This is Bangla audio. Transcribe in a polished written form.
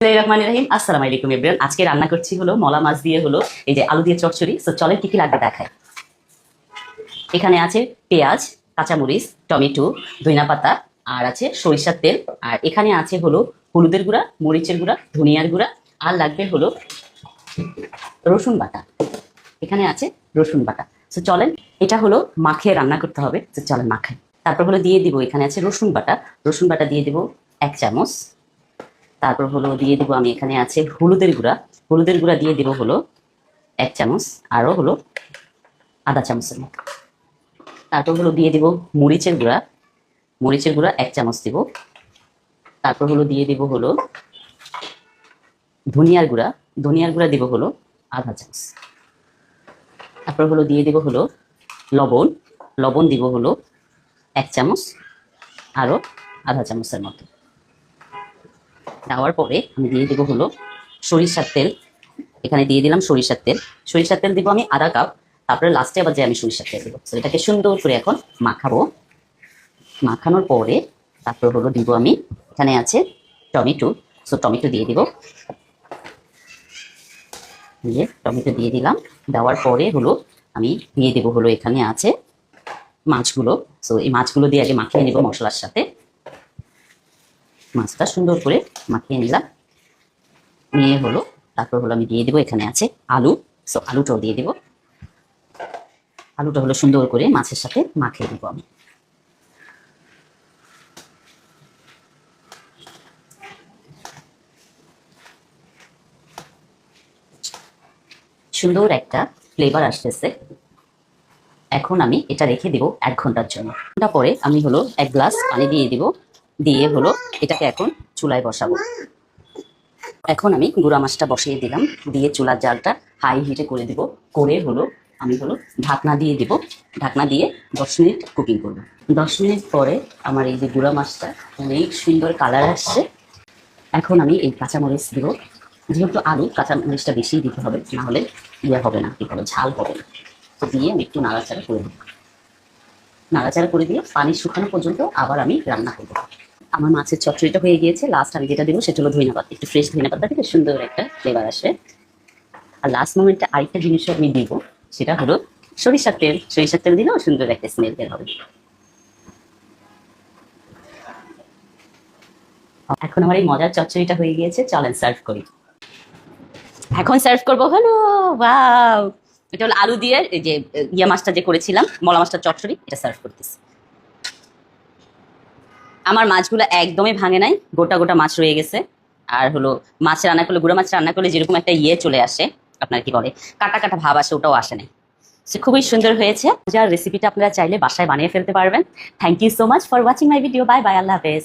রহমান রহিম, আসসালামু আলাইকুম এভরিওয়ান। আজকে রান্না করছি হলো মলা মাছ দিয়ে হলো এই যে আলু দিয়ে চচ্চড়ি। সো চলেন কি কি লাগবে দেখায়। এখানে আছে পেঁয়াজ, কাঁচামরিচ, টমেটো, ধনিয়া পাতা, আর আছে সরিষার তেল, আর এখানে আছে হলো হলুদের গুঁড়া, মরিচের গুঁড়া, ধনিয়ার গুঁড়া, আর লাগবে হলো রসুন বাটা। এখানে আছে রসুন বাটা। সো চলেন, এটা হলো মাখিয়ে রান্না করতে হবে। তো চলেন মাখাই। তারপর হলো দিয়ে দিব, এখানে আছে রসুন বাটা। রসুন বাটা দিয়ে দিব 1 চামচ। তারপর হলো দিয়ে দিব আমি, এখানে আছে হলুদের গুঁড়া। হলুদের গুঁড়া দিয়ে দিব হলো 1 চামচ, আরও হলো আধা চামচের মতো। তারপর হলো দিয়ে দিব মরিচের গুঁড়া। মরিচের গুঁড়া 1 চামচ দিব। তারপর হলো দিয়ে দিব হলো ধনিয়ার গুঁড়া। ধনিয়ার গুঁড়া দিব হলো আধা চামচ। তারপর হলো দিয়ে দিব হলো লবণ। লবণ দিব হলো 1 চামচ, আরও আধা চামচের মতো। দেওয়ার পরে আমি দিয়ে দেবো হলো সরিষার তেল। এখানে দিয়ে দিলাম সরিষার তেল। সরিষার তেল দিব আমি আধা কাপ। তারপরে লাস্টে আবার যে আমি সরিষার তেল দেবো। তো এটাকে সুন্দর করে এখন মাখাবো। মাখানোর পরে তারপর হলো দিব আমি, এখানে আছে টমেটো। সো টমেটো দিয়ে দিব। দিয়ে টমেটো দিয়ে দিলাম। দেওয়ার পরে হলো আমি দিয়ে দেবো হলো, এখানে আছে মাছগুলো। সো এই মাছগুলো দিয়ে আগে মাখিয়ে নেব মশলার সাথে। মাছটা সুন্দর করে মাখিয়ে নিলাম। নিয়ে হলো তারপর হলো আমি দিয়ে দেবো, এখানে আছে আলু। সো আলুটাও দিয়ে দেবো। আলুটা হলো সুন্দর করে মাছের সাথে মাখিয়ে দেবো আমি। সুন্দর একটা ফ্লেভার আসতেছে। এখন আমি এটা রেখে দেবো 1 ঘন্টার জন্য। ঘন্টা পরে আমি হলো 1 গ্লাস পানি দিয়ে দিব। দিয়ে হলো এটাকে এখন চুলায় বসাবো। এখন আমি গুঁড়া মাছটা বসিয়ে দিলাম। দিয়ে চুলার জালটা হাই হিটে করে দিব। করে হলো আমি হলো ঢাকনা দিয়ে দিব। ঢাকনা দিয়ে 10 মিনিট কুকিং করব। 10 মিনিট পরে আমার এই যে গুঁড়া মাছটা অনেক সুন্দর কালার আসছে। এখন আমি এই কাঁচামরিচ দিব। যেহেতু আলু, কাঁচামরিচটা বেশি দিতে হবে, না হলে ইয়ে হবে না, কি বলো, ঝাল হবে না। তো দিয়ে আমি একটু নাড়াচাড়া করে দিব। নাড়াচাড়া করে দিয়ে পানি শুকানো পর্যন্ত আবার আমি রান্না করব। আমার মাছের চচ্চড়িটা হয়ে গিয়েছে। লাস্ট আমি যেটা দেবো সেটা হলো ধনিয়া পাতা। একটু ফ্রেশ ধনিয়া পাতা থেকে সুন্দর একটা ফ্লেভার আসে। আর লাস্ট মোমেন্টে আরেকটা জিনিস আমি দিব, সেটা হলো সরিষার তেল। সরিষার তেল দিলেও সুন্দর একটা স্মেল বের হবে। এখন আমার এই মজার চচ্চড়িটা হয়ে গিয়েছে। চলেন সার্ভ করি। এখন সার্ভ করবো হলো, ওয়াও, এটা হলো আলু দিয়ে এই যে ইয়া মাছটা যে করেছিলাম, মলা মাছটা চচ্চড়ি, এটা সার্ভ করতেছি। আমার মাছগুলো একদমই ভাঙে নাই, গোটা গোটা মাছ রয়ে গেছে। আর হলো মাছ রান্না করলে, গুঁড়া মাছ রান্না করলে যেরকম একটা ইয়ে চলে আসে, আপনার কি বলে, কাটা কাটা ভাব আসে, ওটাও আসে নাই। সে খুবই সুন্দর হয়েছে। যার রেসিপিটা আপনারা চাইলে বাসায় বানিয়ে ফেলতে পারবেন। Thank you so much for watching my video. Bye bye, আল্লাহ হাফেজ।